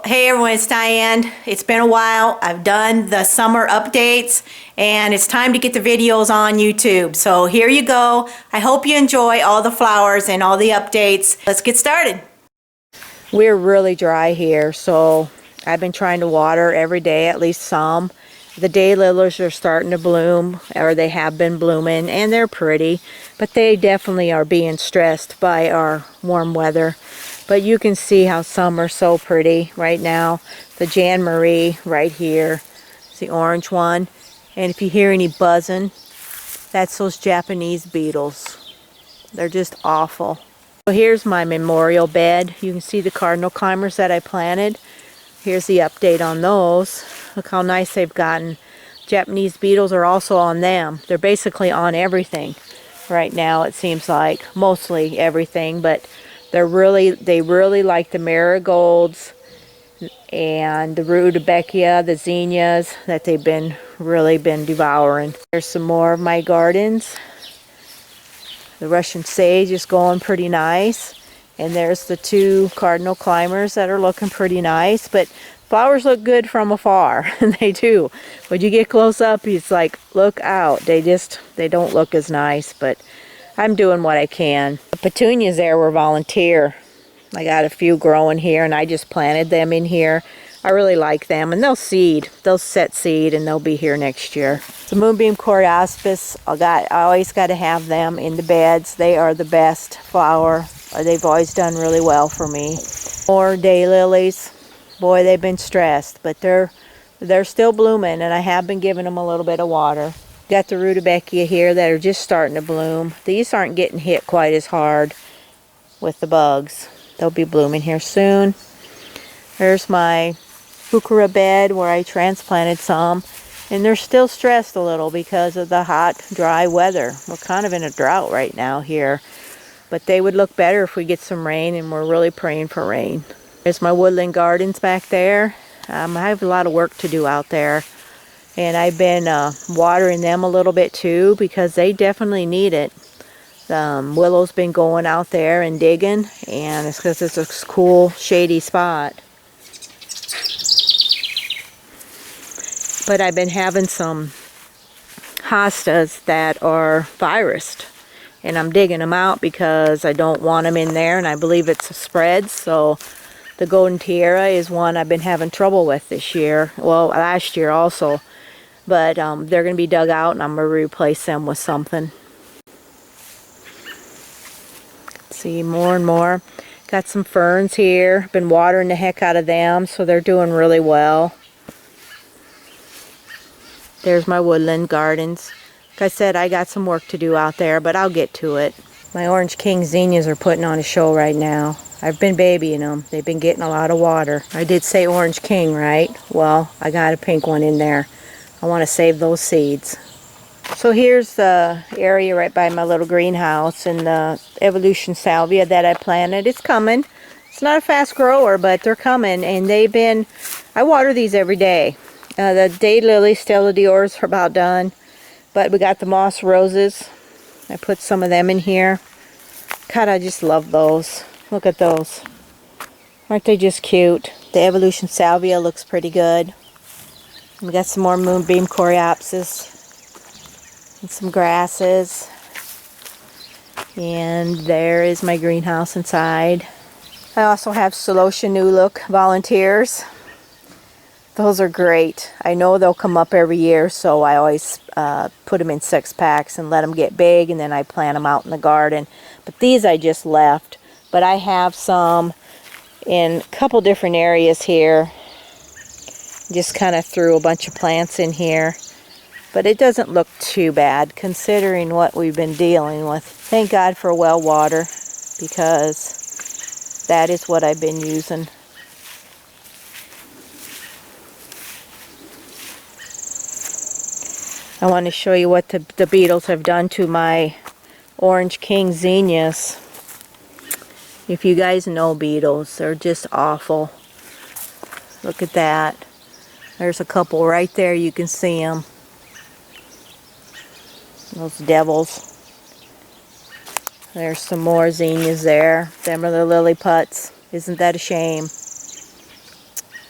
Hey everyone, it's Diane. It's been a while. I've done the summer updates and it's time to get the videos on YouTube. So here you go. I hope you enjoy all the flowers and all the updates. Let's get started. We're really dry here, so I've been trying to water every day, at least some. The daylilies are starting to bloom, or they have been blooming, and they're pretty, but they definitely are being stressed by our warm weather. But you can see how some are so pretty right now. The Jan Marie right here is the orange one. And if you hear any buzzing, that's those Japanese beetles. They're just awful. So here's my memorial bed. You can see the cardinal climbers that I planted. Here's the update on those. Look how nice they've gotten. Japanese beetles are also on them. They're basically on everything right now, it seems like. Mostly everything, but they really like the marigolds and the rudbeckia, the zinnias that they've really been devouring. There's some more of my gardens. The Russian sage is going pretty nice. And there's the two cardinal climbers that are looking pretty nice. But flowers look good from afar. They do. When you get close up, it's like, look out. They don't look as nice. But I'm doing what I can. The petunias there were volunteer. I got a few growing here and I just planted them in here. I really like them, and they'll seed. They'll set seed and they'll be here next year. The moonbeam coreospis, I always got to have them in the beds. They are the best flower. They've always done really well for me. More daylilies. Boy, they've been stressed, but they're still blooming, and I have been giving them a little bit of water. Got the rudbeckia here that are just starting to bloom. These aren't getting hit quite as hard with the bugs. They'll be blooming here soon. There's my heuchera bed where I transplanted some, and they're still stressed a little because of the hot, dry weather. We're kind of in a drought right now here, but they would look better if we get some rain, and we're really praying for rain. There's my woodland gardens back there. I have a lot of work to do out there. And I've been watering them a little bit too because they definitely need it. Willow's been going out there and digging, and it's because it's a cool, shady spot. But I've been having some hostas that are virused, and I'm digging them out because I don't want them in there, and I believe it's a spread. So the golden tiara is one I've been having trouble with this year. Well, last year also. But they're going to be dug out, and I'm going to replace them with something. See, more and more. Got some ferns here. Been watering the heck out of them, so they're doing really well. There's my woodland gardens. Like I said, I got some work to do out there, but I'll get to it. My Orange King zinnias are putting on a show right now. I've been babying them. They've been getting a lot of water. I did say Orange King, right? Well, I got a pink one in there. I want to save those seeds. So here's the area right by my little greenhouse, and the evolution salvia that I planted. It's coming. It's not a fast grower, but they're coming, and I water these every day. The daylily Stella d'Ors are about done, but we got the moss roses. I put some of them in here. God, I just love those. Look at those. Aren't they just cute? The evolution salvia looks pretty good. We got some more moonbeam coreopsis and some grasses. And there is my greenhouse inside. I also have Celosia New Look volunteers. Those are great. I know they'll come up every year, so I always put them in 6-packs and let them get big, and then I plant them out in the garden. But these I just left. But I have some in a couple different areas here. Just kind of threw a bunch of plants in here. But it doesn't look too bad considering what we've been dealing with. Thank God for well water, because that is what I've been using. I want to show you what the beetles have done to my Orange King zinnias. If you guys know beetles, they're just awful. Look at that. There's a couple right there, you can see them. Those devils. There's some more zinnias there. Them are the lily putts. Isn't that a shame?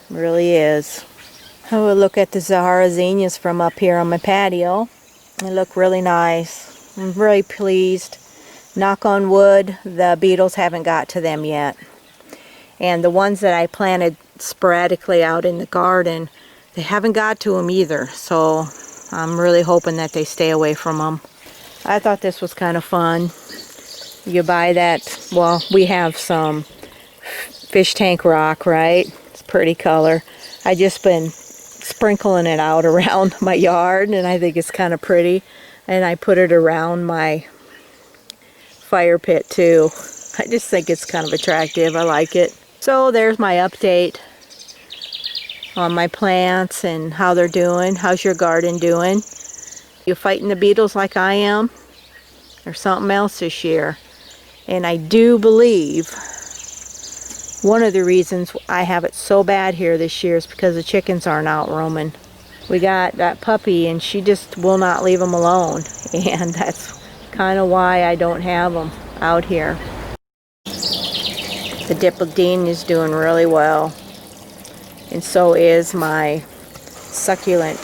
Really is. I will look at the Zahara zinnias from up here on my patio. They look really nice. I'm really pleased. Knock on wood, the beetles haven't got to them yet. And the ones that I planted sporadically out in the garden, they haven't got to them either. So I'm really hoping that they stay away from them. I thought this was kind of fun. You buy that, well, we have some fish tank rock, right? It's a pretty color. I just been sprinkling it out around my yard, and I think it's kind of pretty. And I put it around my fire pit too. I just think it's kind of attractive. I like it. So there's my update on my plants and how they're doing. How's your garden doing? You fighting the beetles like I am? Or something else this year? And I do believe one of the reasons I have it so bad here this year is because the chickens aren't out roaming. We got that puppy and she just will not leave them alone. And that's kind of why I don't have them out here. The dipplodine is doing really well. And so is my succulent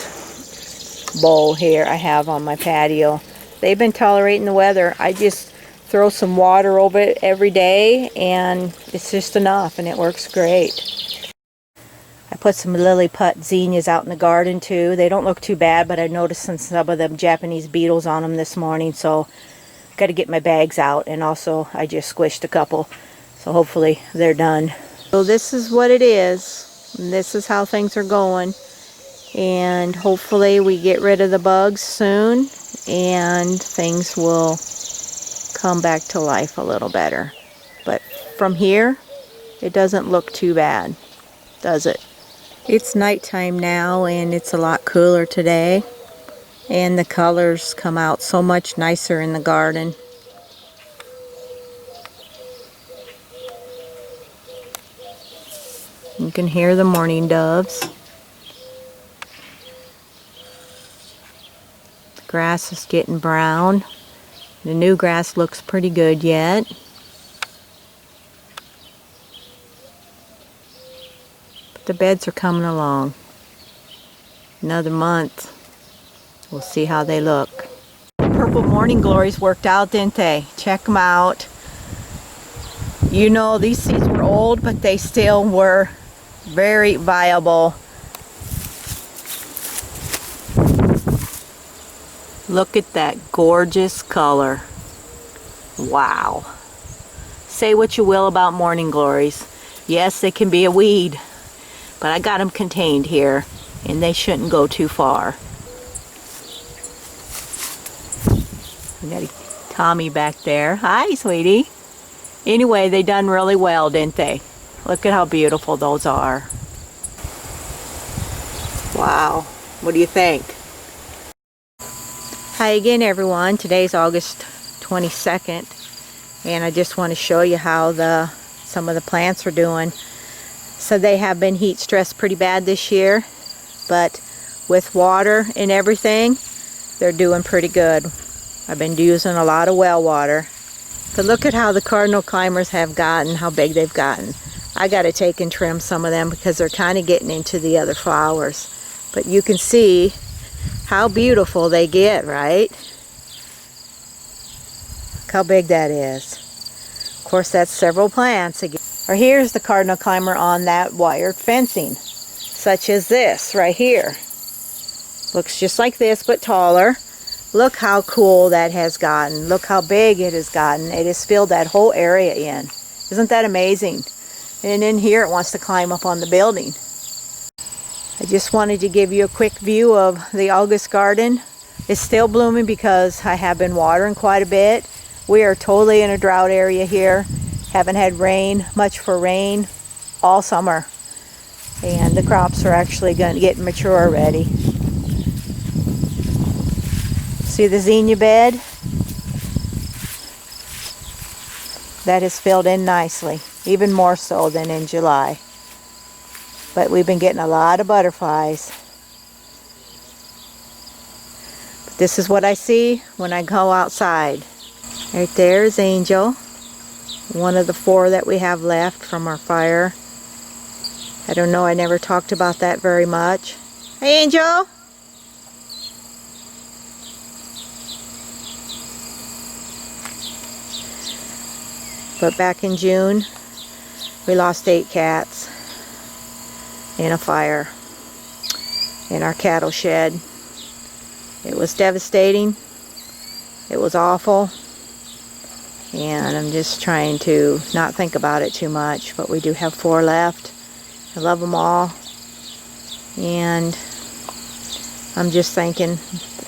bowl here I have on my patio. They've been tolerating the weather. I just throw some water over it every day and it's just enough and it works great. I put some lily put zinnias out in the garden too. They don't look too bad, but I noticed some of the Japanese beetles on them this morning, so got to get my bags out. And also I just squished a couple, so hopefully they're done. So this is what it is. And this is how things are going, and hopefully we get rid of the bugs soon and things will come back to life a little better. But from here, it doesn't look too bad, does it? It's nighttime now and it's a lot cooler today, and the colors come out so much nicer in the garden. You can hear the mourning doves. The grass is getting brown. The new grass looks pretty good yet. But the beds are coming along. Another month, we'll see how they look. Purple morning glories worked out, didn't they? Check them out. You know, these seeds were old, but they still were very viable. Look at that gorgeous color. Wow. Say what you will about morning glories. Yes, they can be a weed, but I got them contained here and they shouldn't go too far. We got a Tommy back there. Hi, sweetie. Anyway, they done really well, didn't they? Look at how beautiful those are. Wow. What do you think? Hi again, everyone. Today's August 22nd, and I just want to show you how some of the plants are doing. So they have been heat stressed pretty bad this year, but with water and everything, they're doing pretty good. I've been using a lot of well water. But look at how the cardinal climbers have gotten, how big they've gotten. I got to take and trim some of them because they're kind of getting into the other flowers. But you can see how beautiful they get, right? Look how big that is. Of course, that's several plants again. Or here's the cardinal climber on that wired fencing, such as this right here. Looks just like this, but taller. Look how cool that has gotten. Look how big it has gotten. It has filled that whole area in. Isn't that amazing? And in here it wants to climb up on the building. I just wanted to give you a quick view of the August garden. It's still blooming because I have been watering quite a bit. We are totally in a drought area here. Haven't had much for rain all summer. And the crops are actually going to get mature already. See the zinnia bed? That has filled in nicely, even more so than in July. But we've been getting a lot of butterflies. But this is what I see when I go outside. Right there is Angel, one of the 4 that we have left from our fire. I don't know, I never talked about that very much. Hey, Angel! But back in June, we lost 8 cats in a fire in our cattle shed. It was devastating. It was awful. And I'm just trying to not think about it too much. But we do have 4 left. I love them all. And I'm just thinking,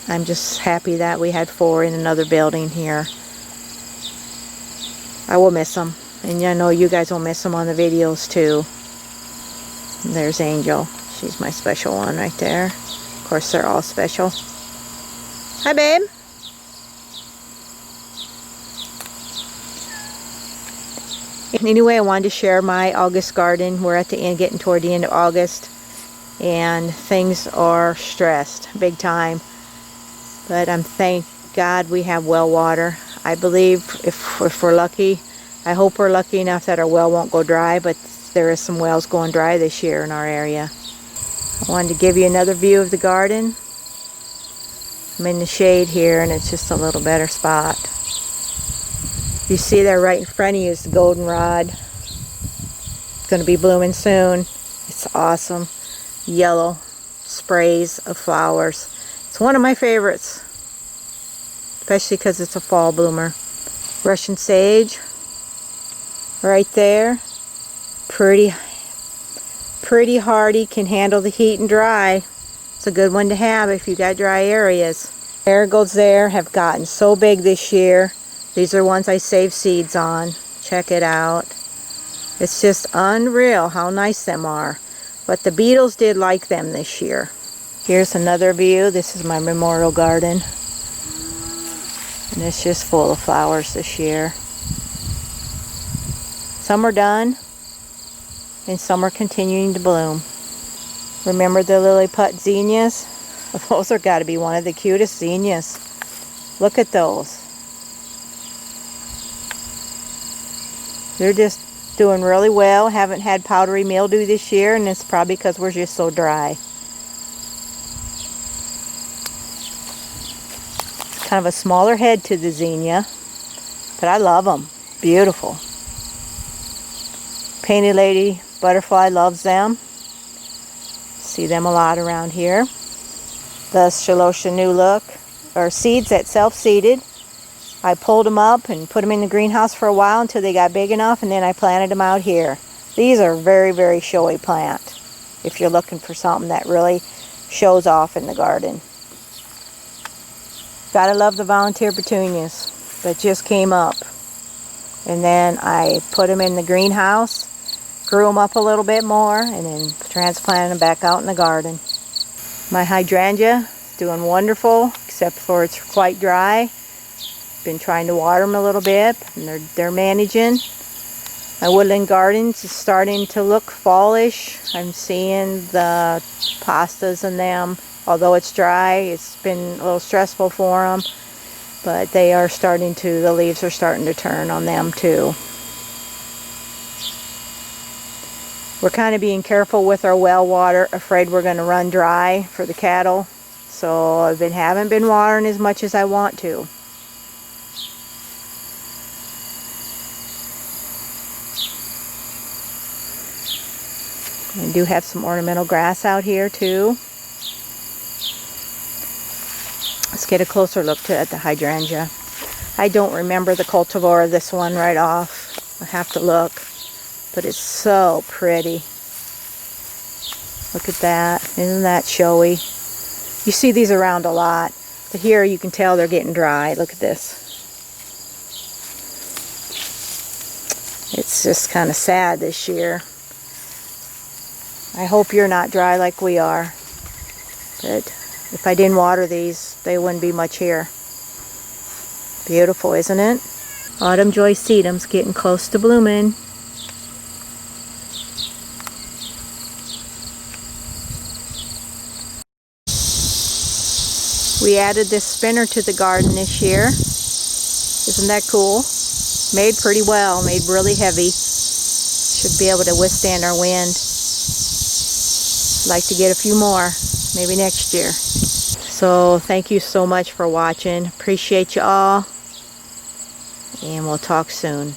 I'm just happy that we had 4 in another building here. I will miss them. And I know you guys will miss them on the videos too. There's Angel. She's my special one right there. Of course, they're all special. Hi, babe. Anyway, I wanted to share my August garden. We're at the end, getting toward the end of August. And things are stressed big time. But thank God we have well water. I believe if we're lucky, I hope we're lucky enough that our well won't go dry, but there is some wells going dry this year in our area. I wanted to give you another view of the garden. I'm in the shade here and it's just a little better spot. You see there right in front of you is the goldenrod. It's going to be blooming soon. It's awesome. Yellow sprays of flowers. It's one of my favorites, especially because it's a fall bloomer. Russian sage right there. Pretty hardy, can handle the heat and dry. It's a good one to have if you got dry areas. Marigolds there have gotten so big this year. These are ones I saved seeds on. Check it out. It's just unreal how nice them are. But the beetles did like them this year. Here's another view. This is my memorial garden. And it's just full of flowers this year. Some are done. And some are continuing to bloom. Remember the Lilliput zinnias? Those are got to be one of the cutest zinnias. Look at those. They're just doing really well. Haven't had powdery mildew this year, and it's probably because we're just so dry. It's kind of a smaller head to the zinnia, but I love them. Beautiful. Painted lady butterfly loves them. See them a lot around here. The Shalosia New Look are seeds that self-seeded. I pulled them up and put them in the greenhouse for a while until they got big enough, and then I planted them out here. These are very, very showy plant if you're looking for something that really shows off in the garden. Gotta love the volunteer petunias that just came up. And then I put them in the greenhouse, grew them up a little bit more, and then transplanted them back out in the garden. My hydrangea is doing wonderful, except for it's quite dry. Been trying to water them a little bit, and they're managing. My woodland gardens is starting to look fallish. I'm seeing the pastas in them. Although it's dry, it's been a little stressful for them, but they are starting to, the leaves are starting to turn on them too. We're kind of being careful with our well water, afraid we're going to run dry for the cattle. So I haven't been watering as much as I want to. I do have some ornamental grass out here too. Let's get a closer look at the hydrangea. I don't remember the cultivar of this one right off. I have to look. But it's so pretty. Look at that. Isn't that showy? You see these around a lot. But here you can tell they're getting dry. Look at this. It's just kind of sad this year. I hope you're not dry like we are. But if I didn't water these, they wouldn't be much here. Beautiful, isn't it? Autumn Joy Sedum's getting close to blooming. We added this spinner to the garden this year. Isn't that cool? Made pretty well, made really heavy. Should be able to withstand our wind. like to get a few more, maybe next year. So thank you so much for watching. Appreciate you all, and we'll talk soon.